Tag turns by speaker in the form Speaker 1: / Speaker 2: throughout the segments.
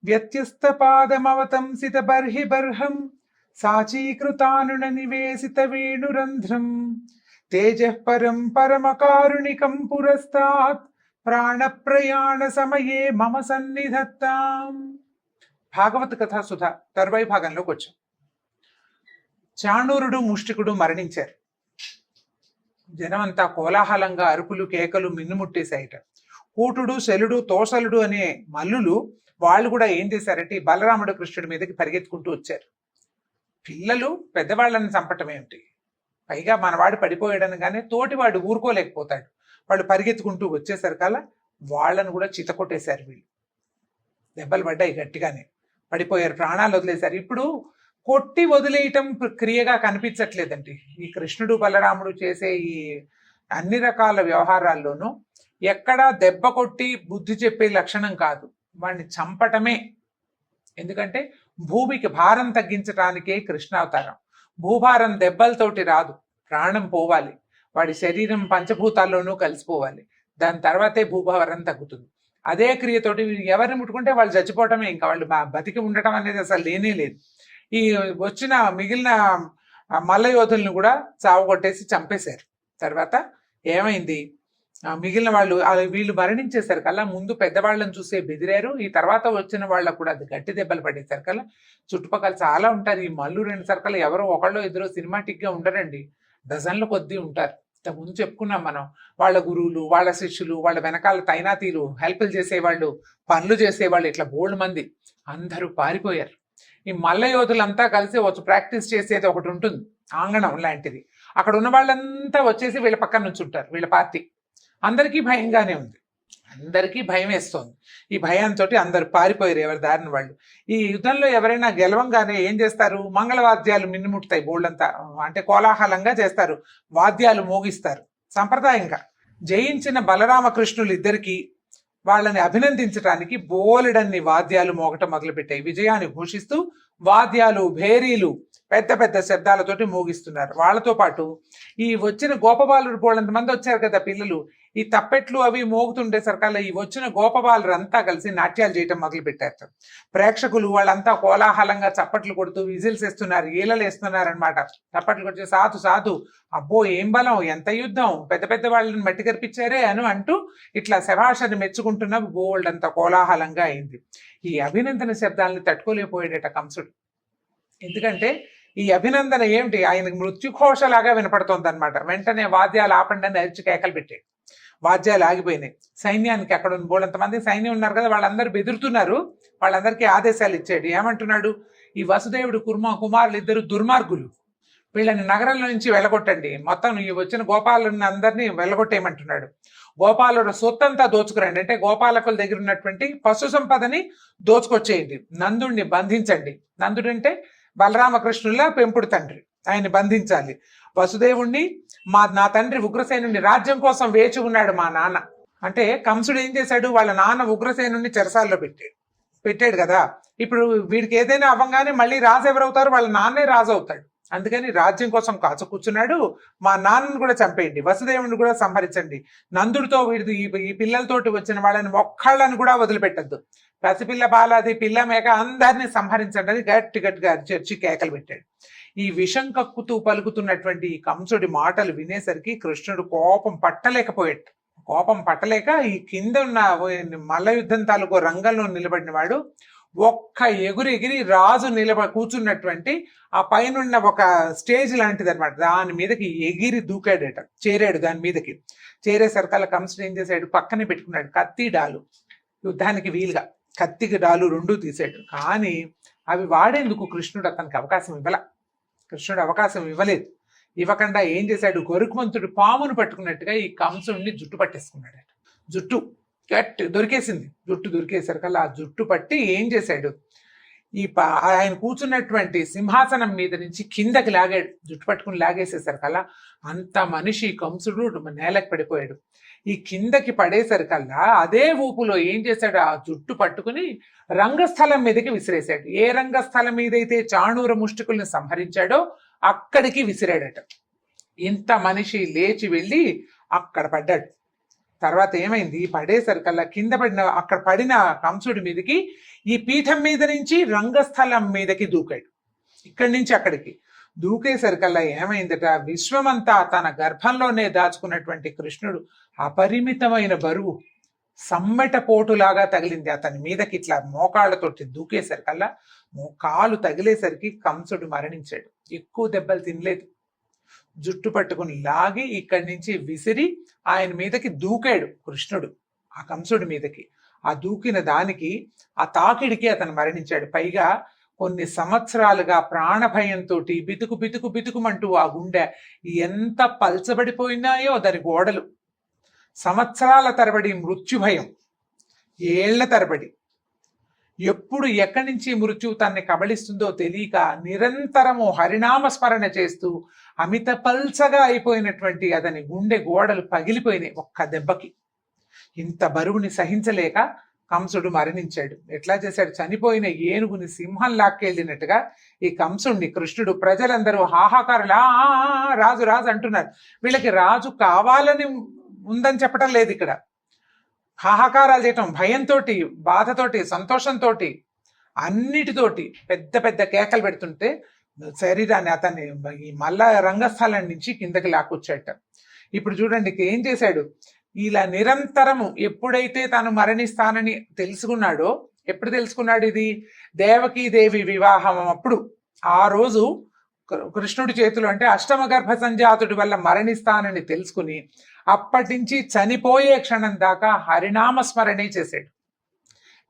Speaker 1: వ్యత్యస్తపాదమవతంసిత బర్హి బర్హం సాచీకృతానున నివేశిత వేణురంధ్రం తేజః పరం పరమకారుణికం పురస్తాత్ ప్రాణప్రయాణ సమయే మమ సన్నిధత్తాం. భాగవత కథా సుధ తరువాయి భాగంలోకి వచ్చాం. చాణూరుడు ముష్టికుడు మరణించారు. జనమంతా కోలాహలంగా అరుపులు కేకలు మిన్నుముట్టేశాయట. కూటుడు శలుడు తోసలుడు అనే మల్లులు వాళ్ళు కూడా ఏం చేశారంటే బలరాముడు కృష్ణుడి మీదకి పరిగెత్తుకుంటూ వచ్చారు. పిల్లలు పెద్దవాళ్ళని చంపటం ఏమిటి, పైగా మనవాడు పడిపోయాడనగానే తోటివాడు ఊరుకోలేకపోతాడు. వాళ్ళు పరిగెత్తుకుంటూ వచ్చేసరికల్లా వాళ్ళను కూడా చితకొట్టేశారు. వీళ్ళు దెబ్బలు పడ్డాయి, గట్టిగానే పడిపోయారు, ప్రాణాలు వదిలేశారు. ఇప్పుడు కొట్టి వదిలేయటం క్రియగా కనిపించట్లేదండి. ఈ కృష్ణుడు బలరాముడు చేసే ఈ అన్ని రకాల వ్యవహారాల్లోనూ ఎక్కడా దెబ్బ కొట్టి బుద్ధి చెప్పే లక్షణం కాదు, వాడిని చంపటమే. ఎందుకంటే భూమికి భారం తగ్గించడానికే కృష్ణావతారం. భూభారం దెబ్బలతోటి రాదు, ప్రాణం పోవాలి, వాడి శరీరం పంచభూతాల్లోనూ కలిసిపోవాలి, దాని తర్వాతే భూభారం తగ్గుతుంది. అదే క్రియతోటి ఎవరిని ముట్టుకుంటే వాళ్ళు చచ్చిపోవటమే, ఇంకా వాళ్ళు బతికి ఉండటం అనేది అసలు లేనే లేదు. ఈ వచ్చిన మిగిలిన మల్ల యోధుల్ని కూడా చావగొట్టేసి చంపేశారు. తర్వాత ఏమైంది, మిగిలిన వాళ్ళు వీళ్ళు మరణించేశారు కల్లా ముందు పెద్దవాళ్ళని చూసే బెదిరారు. ఈ తర్వాత వచ్చిన వాళ్ళకు కూడా అది గట్టి దెబ్బలు పడేశారు కల్లా చుట్టుపక్కల చాలా ఉంటారు. ఈ మల్లు రెండు సర్కల్ ఎవరో ఒకళ్ళు ఇద్దరు సినిమాటిక్ గా ఉండరండి, డజన్ల కొద్దీ ఉంటారు. ముందు చెప్పుకున్నాం మనం, వాళ్ళ గురువులు, వాళ్ళ శిష్యులు, వాళ్ళ వెనకాల తైనాతీలు, హెల్ప్లు చేసేవాళ్ళు, పనులు చేసేవాళ్ళు, ఇట్లా బోల్డ్ మంది అందరూ పారిపోయారు. ఈ మల్ల యోధులంతా కలిసి వచ్చి ప్రాక్టీస్ చేసేది ఒకటి ఉంటుంది, ఆంగణం లాంటిది. అక్కడ ఉన్న వాళ్ళంతా వచ్చేసి వీళ్ళ పక్కన నుంచి ఉంటారు. వీళ్ళ పార్టీ అందరికీ భయంగానే ఉంది, అందరికీ భయం వేస్తోంది. ఈ భయంతో అందరు పారిపోయారు ఎవరి దారిని వాళ్ళు. ఈ యుద్ధంలో ఎవరైనా గెలవంగానే ఏం చేస్తారు, మంగళవాద్యాలు మిన్నుముట్టుతాయి, బోళ్ళంతా అంటే కోలాహలంగా చేస్తారు, వాద్యాలు మోగిస్తారు సంప్రదాయంగా. జయించిన బలరామకృష్ణులు ఇద్దరికి వాళ్ళని అభినందించడానికి బోలెడన్ని వాద్యాలు మోగటం మొదలుపెట్టాయి. విజయాన్ని ఘోషిస్తూ వాద్యాలు భేరీలు పెద్ద పెద్ద శబ్దాలతోటి మోగిస్తున్నారు. వాళ్ళతో పాటు ఈ వచ్చిన గోపబాలుడు బోళ్ళంత మంది వచ్చారు కదా పిల్లలు, ఈ తప్పెట్లు అవి మోగుతుండే సరికల్లా ఈ వచ్చిన గోపబాలురు అంతా కలిసి నాట్యాలు చేయటం మొదలు పెట్టారు. ప్రేక్షకులు వాళ్ళంతా కోలాహలంగా చప్పట్లు కొడుతూ విజిల్స్ వేస్తున్నారు, ఈలలు వేస్తున్నారు అనమాట. చప్పట్లు కొట్టి సాధు సాధు, అబ్బో ఏం బలం, ఎంత యుద్ధం, పెద్ద పెద్ద వాళ్ళని మట్టి కనిపించారే అని అంటూ ఇట్లా శభాషని మెచ్చుకుంటున్న బోల్డ్ అంత కోలాహలంగా అయింది. ఈ అభినందన శబ్దాలను తట్టుకోలేకపోయాడట కంసుడు. ఎందుకంటే ఈ అభినందన ఏమిటి, ఆయనకు మృత్యుఘోషలాగా వినపడుతోంది అనమాట. వెంటనే వాద్యాలు ఆపండి అని అరిచి కేకలు పెట్టాడు. వాద్యాలు ఆగిపోయినాయి. సైన్యానికి అక్కడ ఉన్న బోళ్ళంతమంది సైన్యం ఉన్నారు కదా, వాళ్ళందరూ బెదురుతున్నారు. వాళ్ళందరికీ ఆదేశాలు ఇచ్చాడు. ఏమంటున్నాడు, ఈ వసుదేవుడు కుమారులు ఇద్దరు దుర్మార్గులు, వీళ్ళని నగరంలో నుంచి వెళ్ళగొట్టండి, మొత్తం ఈ వచ్చిన గోపాలను అందరినీ వెళ్ళగొట్టేయమంటున్నాడు. గోపాలుడు సొత్తంతా దోచుకురండి, అంటే గోపాలకుల దగ్గర ఉన్నటువంటి పశు సంపదని దోచుకొచ్చేయండి, నందుడిని బంధించండి. నందుడు అంటే బలరామకృష్ణుల పెంపుడు తండ్రి, ఆయన్ని బంధించాలి. వసుదేవుణ్ణి నా తండ్రి ఉగ్రసేనుని రాజ్యం కోసం వేచి ఉన్నాడు మా నాన్న అంటే, కంసుడు ఏం చేశాడు, వాళ్ళ నాన్న ఉగ్రసేనుని చెరసాల్లో పెట్టాడు కదా. ఇప్పుడు వీడికి ఏదైనా అవ్వగానే మళ్ళీ రాజు ఎవరవుతారు, వాళ్ళ నాన్నే రాజు అవుతాడు. అందుకని రాజ్యం కోసం కాచు కూర్చున్నాడు. మా నాన్నను కూడా చంపేయండి, వసుదేవుని కూడా సంహరించండి, నందుడితో వీడి ఈ పిల్లలతోటి వచ్చిన వాళ్ళని ఒక్కళ్ళని కూడా వదిలిపెట్టద్దు, పసిపిల్ల బాలాది పిల్ల మేక అందరినీ సంహరించండి అని గట్టి గట్టిగా చర్చి కేకలు పెట్టాడు. ఈ విషం కక్కుతూ పలుకుతున్నటువంటి ఈ కంసుడి మాటలు వినేసరికి కృష్ణుడు కోపం పట్టలేక ఈ కింద ఉన్న మల్ల యుద్ధం తాలూకు రంగంలో నిలబడిన వాడు ఒక్క ఎగిరి రాజు కూర్చున్నటువంటి ఆ పైన ఒక స్టేజ్ లాంటిది అనమాట, దాని మీదకి ఎగిరి దూకాడట, చేరాడు. దాని మీదకి చేరేసరికల్లా కంసుడు ఏం చేశాడు, పక్కనే పెట్టుకున్నాడు కత్తి డాలు, యుద్ధానికి వీలుగా కత్తికి డాలు రెండూ తీసాడు. కానీ అవి వాడేందుకు కృష్ణుడు అతనికి అవకాశం ఇవ్వలేదు. ఇవ్వకుండా ఏం చేశాడు, గొరుకుమంతుడు పామును పట్టుకున్నట్టుగా ఈ కంసుడిని జుట్టు పట్టేసుకున్నాడు. జుట్టు గట్టి దొరికేసింది. జుట్టు దొరికేసరికల్లా ఆ జుట్టు పట్టి ఏం చేశాడు, ఆయన కూర్చున్నటువంటి సింహాసనం మీద నుంచి కిందకి లాగాడు. జుట్టు పట్టుకుని లాగేసేసరికల్లా అంత మనిషి కంసుడు నేలకు పడిపోయాడు. ఈ కిందకి పడేసరికల్లా అదే ఊపులో ఏం చేశాడు, ఆ జుట్టు పట్టుకుని రంగస్థలం మీదకి విసిరేశాడు. ఏ రంగస్థలం మీదైతే చాణూర ముష్టికుల్ని సంహరించాడో అక్కడికి విసిరాడట. ఇంత మనిషి లేచి వెళ్ళి అక్కడ పడ్డాడు. తర్వాత ఏమైంది, పడేసరికల్లా కింద పడిన అక్కడ పడిన కంసుడి మీదకి ఈ పీఠం మీద నుంచి రంగస్థలం మీదకి దూకాడు. ఇక్కడి నుంచి అక్కడికి దూకేసరికల్లా ఏమైందట, విశ్వమంతా తన గర్భంలోనే దాచుకున్నటువంటి కృష్ణుడు అపరిమితమైన బరువు సమ్మెట పోటులాగా తగిలింది అతని మీదకి. ఇట్లా మోకాళ్ళతోటి దూకేసరికల్లా కాలు తగిలేసరికి కంసుడు మరణించాడు. ఎక్కువ దెబ్బలు తినలేదు. జుట్టు పట్టుకుని లాగి ఇక్కడి నుంచి విసిరి ఆయన మీదకి దూకాడు కృష్ణుడు ఆ కంసుడి మీదకి. ఆ దూకిన దానికి, ఆ తాకిడికి అతను మరణించాడు. పైగా కొన్ని సంవత్సరాలుగా ప్రాణభయంతో బితుకు బితుకు బితుకుమంటూ ఆ గుండె ఎంత పల్చబడిపోయినాయో దాని గోడలు. సంవత్సరాల తరబడి మృత్యుభయం, ఏళ్ల తరబడి. ఎప్పుడు ఎక్కడి నుంచి మృత్యువు తన్ని కబళిస్తుందో తెలియక నిరంతరము హరినామస్మరణ చేస్తూ అమిత పల్చగా అయిపోయినటువంటి అతని గుండె గోడలు పగిలిపోయినాయి ఒక్క దెబ్బకి. ఇంత బరువుని సహించలేక కంసుడు మరణించాడు. ఎట్లా చేశాడు, చనిపోయిన ఏనుగుని సింహం లాక్కెళ్ళినట్టుగా ఈ కంసుడిని కృష్ణుడు, ప్రజలందరూ హాహాకారులు రాజు రాజు అంటున్నారు. వీళ్ళకి రాజు కావాలని ఉందని చెప్పడం లేదు ఇక్కడ. హాహాకారాలు చేయటం, భయంతో, బాధతోటి, సంతోషంతో, అన్నిటితోటి పెద్ద పెద్ద కేకలు పెడుతుంటే శరీరాన్ని అతన్ని ఈ మల్ల రంగస్థలం నుంచి కిందకి లాక్కొచ్చాట. ఇప్పుడు చూడండి ఏం చేశాడు, ఇలా నిరంతరము ఎప్పుడైతే తాను మరణిస్తానని తెలుసుకున్నాడో, ఎప్పుడు తెలుసుకున్నాడు ఇది, దేవకీదేవి వివాహం అప్పుడు, ఆ రోజు కృష్ణుడి చేతులు అంటే అష్టమ గర్భ సంజాతుడి వల్ల మరణిస్తానని తెలుసుకుని అప్పటి నుంచి చనిపోయే క్షణం దాకా హరినామస్మరణే చేశాడు.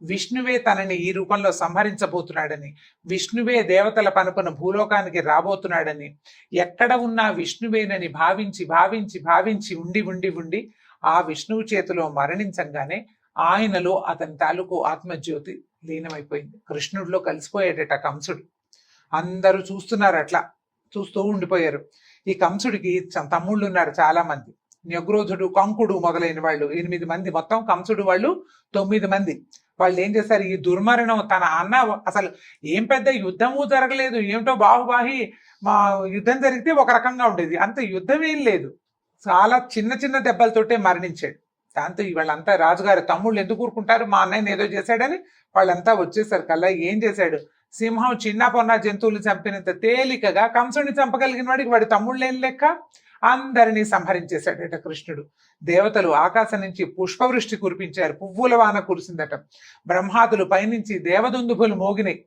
Speaker 1: విష్ణువే తనని ఈ రూపంలో సంహరించబోతున్నాడని, విష్ణువే దేవతల పనుపున భూలోకానికి రాబోతున్నాడని, ఎక్కడ ఉన్నా విష్ణువేనని భావించి భావించి భావించి ఉండి ఉండి ఉండి ఆ విష్ణువు చేతిలో మరణించంగానే ఆయనలో అతని తాలూకు ఆత్మజ్యోతి లీనమైపోయింది. కృష్ణుడిలో కలిసిపోయాడట కంసుడు. అందరూ చూస్తున్నారు, అట్లా చూస్తూ ఉండిపోయారు. ఈ కంసుడికి తమ్ముళ్ళు ఉన్నారు చాలా మంది, న్యగ్రోధుడు, కంకుడు మొదలైన వాళ్ళు 8 మంది, మొత్తం కంసుడు వాళ్ళు 9 మంది. వాళ్ళు ఏం చేశారు, ఈ దుర్మరణం తన అన్న, అసలు ఏం పెద్ద యుద్ధము జరగలేదు, ఏమిటో బాహుబాహి మా యుద్ధం జరిగితే ఒక రకంగా ఉండేది, అంత యుద్ధం ఏం లేదు, చాలా చిన్న చిన్న దెబ్బలతోటే మరణించాడు. దాంతో వాళ్ళంతా రాజుగారి తమ్ముళ్ళు ఎందుకు ఊరుకుంటారు, మా అన్నయ్యని ఏదో చేశాడని వాళ్ళంతా వచ్చేసరి కల్లా ఏం చేశాడు, సింహం చిన్న పొన్న జంతువులు చంపినంత తేలికగా కంసుడిని చంపగలిగిన వాడికి వాడి తమ్ముళ్ళేం లెక్క, అందరినీ సంహరించేశాడట కృష్ణుడు. దేవతలు ఆకాశం నుంచి పుష్పవృష్టి కురిపించారు, పువ్వుల వాన కురిసిందట. బ్రహ్మాదులు పైనుంచి దేవదుందుభులు మోగినాయి.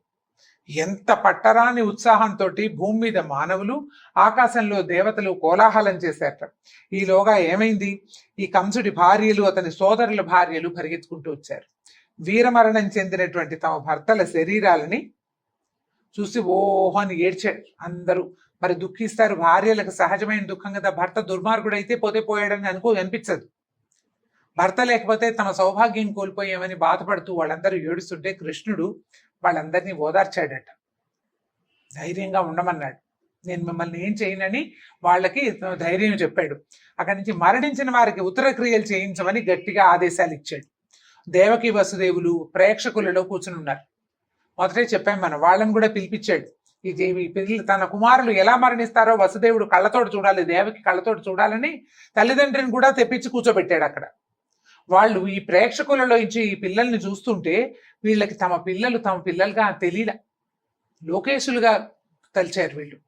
Speaker 1: ఎంత పట్టరాని ఉత్సాహంతో భూమి మీద మానవులు, ఆకాశంలో దేవతలు కోలాహలం చేశారట. ఈలోగా ఏమైంది, ఈ కంసుడి భార్యలు, అతని సోదరుల భార్యలు పరిగెత్తుకుంటూ వచ్చారు. వీరమరణం చెందినటువంటి తమ భర్తల శరీరాలని చూసి ఓహో అని ఏడ్చాడు అందరూ. మరి దుఃఖిస్తారు, భార్యలకు సహజమైన దుఃఖం కదా, భర్త దుర్మార్గుడైతే పోతే పోయాడని అనిపించదు. భర్త లేకపోతే తమ సౌభాగ్యం కోల్పోయామని బాధపడుతూ వాళ్ళందరూ ఏడుస్తుంటే కృష్ణుడు వాళ్ళందరినీ ఓదార్చాడట. ధైర్యంగా ఉండమన్నాడు, నేను మిమ్మల్ని ఏం చేయనని వాళ్ళకి ధైర్యం చెప్పాడు. అక్కడి నుంచి మరణించిన వారికి ఉత్తర క్రియలు చేయించమని గట్టిగా ఆదేశాలు ఇచ్చాడు. దేవకి వసుదేవులు ప్రేక్షకులలో కూర్చుని ఉన్నారు. మొదటే చెప్పాం మనం, వాళ్ళని కూడా పిలిపించాడు. ఈ పిల్లలు తన కుమారులు ఎలా మరణిస్తారో వసుదేవుడు కళ్ళతోటి చూడాలి, దేవకి కళ్ళతోటి చూడాలని తల్లిదండ్రిని కూడా తెప్పించి కూర్చోబెట్టాడు అక్కడ. వాళ్ళు ఈ ప్రేక్షకులలో ఇచ్చి ఈ పిల్లల్ని చూస్తుంటే వీళ్ళకి తమ పిల్లలుగా తెలియలే, లోకేశులుగా తలిచారు వీళ్ళు.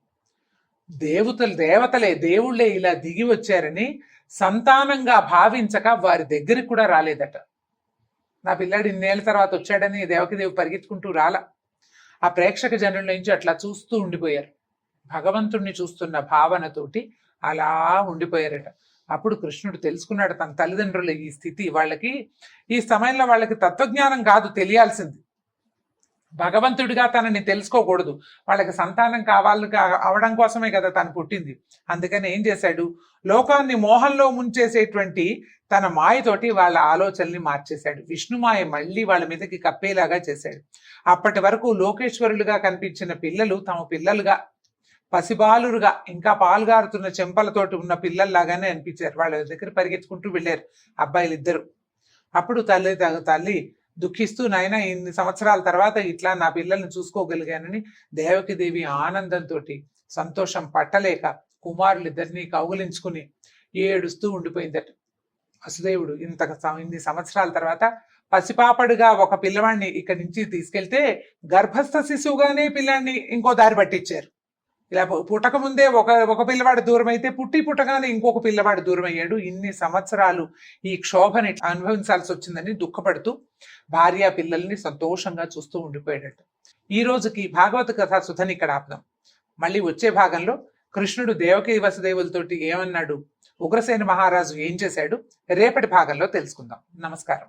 Speaker 1: దేవతలే దేవుళ్ళే ఇలా దిగి వచ్చారని సంతానంగా భావించక వారి దగ్గరికి కూడా రాలేదట. నా పిల్లాడు ఇన్నేళ్ల తర్వాత వచ్చాడని దేవకిదేవి పరిగెత్తుకుంటూ రాలా. ఆ ప్రేక్షక జనుల నుంచి అట్లా చూస్తూ ఉండిపోయారు, భగవంతుణ్ణి చూస్తున్న భావనతోటి అలా ఉండిపోయారట. అప్పుడు కృష్ణుడు తెలుసుకున్నాడు తన తల్లిదండ్రుల ఈ స్థితి. వాళ్ళకి ఈ సమయంలో వాళ్ళకి తత్వజ్ఞానం కాదు తెలియాల్సింది, భగవంతుడిగా తనని తెలుసుకోకూడదు, వాళ్ళకి సంతానం అవడం కోసమే కదా తను పుట్టింది. అందుకని ఏం చేశాడు, లోకాన్ని మోహంలో ముంచేసేటువంటి తన మాయతోటి వాళ్ళ ఆలోచనల్ని మార్చేశాడు. విష్ణుమాయ మళ్ళీ వాళ్ళ మీదకి కప్పేలాగా చేశాడు. అప్పటి వరకు లోకేశ్వరులుగా కనిపించిన పిల్లలు తమ పిల్లలుగా, పసిబాలురుగా, ఇంకా పాల్గారుతున్న చెంపలతోటి ఉన్న పిల్లల్లాగానే అనిపించారు. వాళ్ళ దగ్గర పరిగెత్తుకుంటూ వెళ్ళారు అబ్బాయిలు ఇద్దరు. అప్పుడు తల్లి దుఃఖిస్తూ, నాయన ఇన్ని సంవత్సరాల తర్వాత ఇట్లా నా పిల్లల్ని చూసుకోగలిగానని దేవకిదేవి ఆనందంతో సంతోషం పట్టలేక కుమారులిద్దరినీ కౌగులించుకుని ఏడుస్తూ ఉండిపోయిందట. వసుదేవుడు ఇన్ని సంవత్సరాల తర్వాత పసిపాపడుగా ఒక పిల్లవాడిని ఇక్కడి నుంచి తీసుకెళ్తే గర్భస్థ శిశువుగానే పిల్లాన్ని ఇంకో దారి పట్టించారు. ఇలా పుట్టక ముందే ఒక పిల్లవాడు దూరం అయితే పుట్టగానే ఇంకొక పిల్లవాడు దూరం అయ్యాడు. ఇన్ని సంవత్సరాలు ఈ క్షోభని అనుభవించాల్సి వచ్చిందని దుఃఖపడుతూ భార్య పిల్లల్ని సంతోషంగా చూస్తూ ఉండిపోయాడట. ఈ రోజుకి భాగవత కథా సుధని ఇక్కడ ఆపుదాం. మళ్ళీ వచ్చే భాగంలో కృష్ణుడు దేవకీ వసుదేవులతోటి ఏమన్నాడు, ఉగ్రసేన మహారాజు ఏం చేశాడు, రేపటి భాగంలో తెలుసుకుందాం. నమస్కారం.